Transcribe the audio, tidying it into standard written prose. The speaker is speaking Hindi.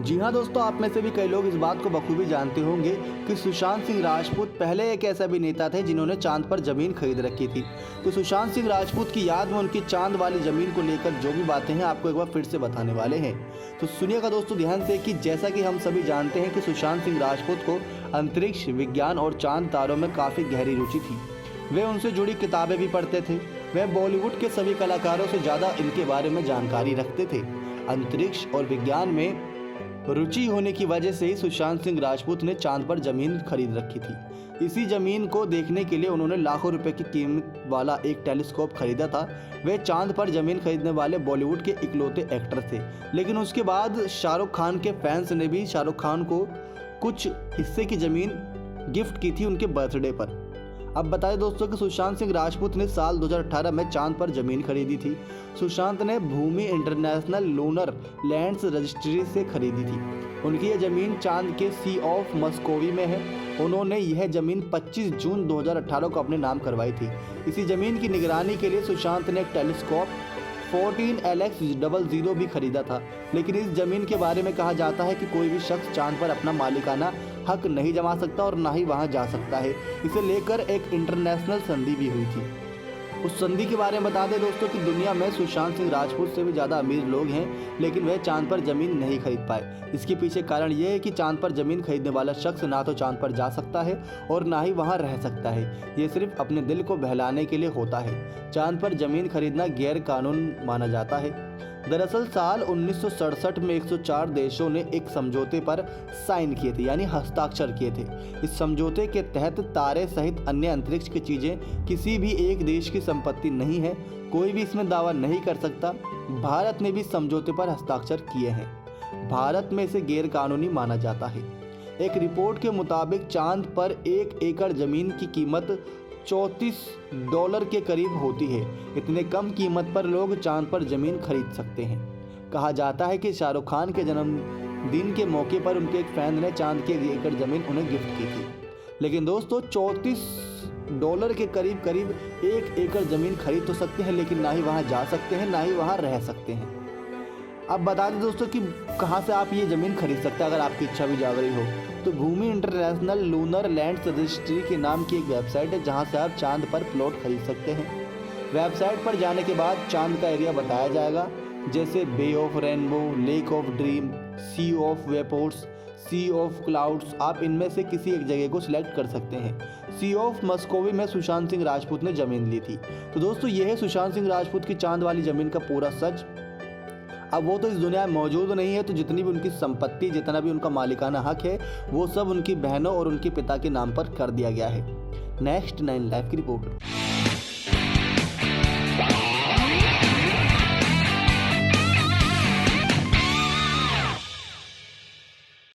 जी हाँ दोस्तों, आप में से भी कई लोग इस बात को बखूबी जानते होंगे कि सुशांत सिंह राजपूत पहले एक ऐसे अभिनेता थे जिन्होंने चांद पर जमीन खरीद रखी थी। तो सुशांत सिंह राजपूत की याद में उनकी चांद वाली जमीन को लेकर जो भी बातें हैं आपको एक बार फिर से बताने वाले हैं। तो सुनिएगा दोस्तों ध्यान से कि जैसा कि हम सभी जानते हैं कि सुशांत सिंह राजपूत को अंतरिक्ष, विज्ञान और चांद तारों में काफ़ी गहरी रुचि थी। वे उनसे जुड़ी किताबें भी पढ़ते थे। वे बॉलीवुड के सभी कलाकारों से ज़्यादा इनके बारे में जानकारी रखते थे। अंतरिक्ष और विज्ञान में रुचि होने की वजह से ही सुशांत सिंह राजपूत ने चांद पर जमीन खरीद रखी थी। इसी जमीन को देखने के लिए उन्होंने लाखों रुपए की कीमत वाला एक टेलीस्कोप खरीदा था। वे चांद पर जमीन खरीदने वाले बॉलीवुड के इकलौते एक्टर थे। लेकिन उसके बाद शाहरुख खान के फैंस ने भी शाहरुख खान को कुछ हिस्से की जमीन गिफ्ट की थी उनके बर्थडे पर। अब बताएं दोस्तों कि सुशांत सिंह राजपूत ने साल 2018 में चांद पर जमीन खरीदी थी। सुशांत ने भूमि इंटरनेशनल लूनर लैंड्स रजिस्ट्री से खरीदी थी। उनकी यह जमीन चांद के सी ऑफ मस्कोवी में है। उन्होंने यह जमीन 25 जून 2018 को अपने नाम करवाई थी। इसी जमीन की निगरानी के लिए सुशांत ने एक टेलीस्कोप 14LX00 भी खरीदा था। लेकिन इस जमीन के बारे में कहा जाता है कि कोई भी शख्स चांद पर अपना मालिकाना हक नहीं जमा सकता और ना ही वहां जा सकता है। इसे लेकर एक इंटरनेशनल संधि भी हुई थी। उस संधि के बारे में बता दें दोस्तों कि दुनिया में सुशांत सिंह राजपूत से भी ज़्यादा अमीर लोग हैं, लेकिन वह चांद पर ज़मीन नहीं खरीद पाए। इसके पीछे कारण यह है कि चांद पर ज़मीन खरीदने वाला शख्स ना तो चांद पर जा सकता है और ना ही वहां रह सकता है। ये सिर्फ अपने दिल को बहलाने के लिए होता है। चांद पर ज़मीन खरीदना गैर कानून माना जाता है। दरअसल साल 1967 में 104 देशों ने एक समझौते पर साइन किए थे, यानी हस्ताक्षर किए थे। इस समझौते के तहत तारे सहित अन्य अंतरिक्ष की चीज़ें किसी भी एक देश की संपत्ति नहीं है। कोई भी इसमें दावा नहीं कर सकता। भारत ने भी समझौते पर हस्ताक्षर किए हैं। भारत में इसे गैर कानूनी माना जाता है। एक रिपोर्ट के मुताबिक चांद पर 1 एकड़ जमीन की कीमत $34 के करीब होती है। इतने कम कीमत पर लोग चांद पर जमीन खरीद सकते हैं। कहा जाता है कि शाहरुख खान के जन्मदिन के मौके पर उनके एक फैन ने चांद की 1 एकड़ जमीन उन्हें गिफ्ट की थी। लेकिन दोस्तों $34 के करीब 1 एकड़ जमीन खरीद तो सकते हैं, लेकिन ना ही वहां जा सकते हैं, ना ही वहां रह सकते हैं। अब बता दें दोस्तों कि कहां से आप ये ज़मीन खरीद सकते हैं अगर आपकी इच्छा भी जाग रही हो। तो भूमि इंटरनेशनल लूनर लैंड्स रजिस्ट्री के नाम की एक वेबसाइट है जहां से आप चांद पर प्लॉट खरीद सकते हैं। वेबसाइट पर जाने के बाद चांद का एरिया बताया जाएगा, जैसे bay of rainbow, lake of dream, sea of vapours, sea of clouds. आप इनमें से किसी एक जगह को सिलेक्ट कर सकते हैं। सी ऑफ मस्कोवी में सुशांत सिंह राजपूत ने ज़मीन ली थी। तो दोस्तों ये है सुशांत सिंह राजपूत की चांद वाली ज़मीन का पूरा सच। अब वो तो इस दुनिया में मौजूद नहीं है, तो जितनी भी उनकी संपत्ति, जितना भी उनका मालिकाना हक है, वो सब उनकी बहनों और उनके पिता के नाम पर कर दिया गया है। नेक्स्ट 9 लाइव की रिपोर्ट।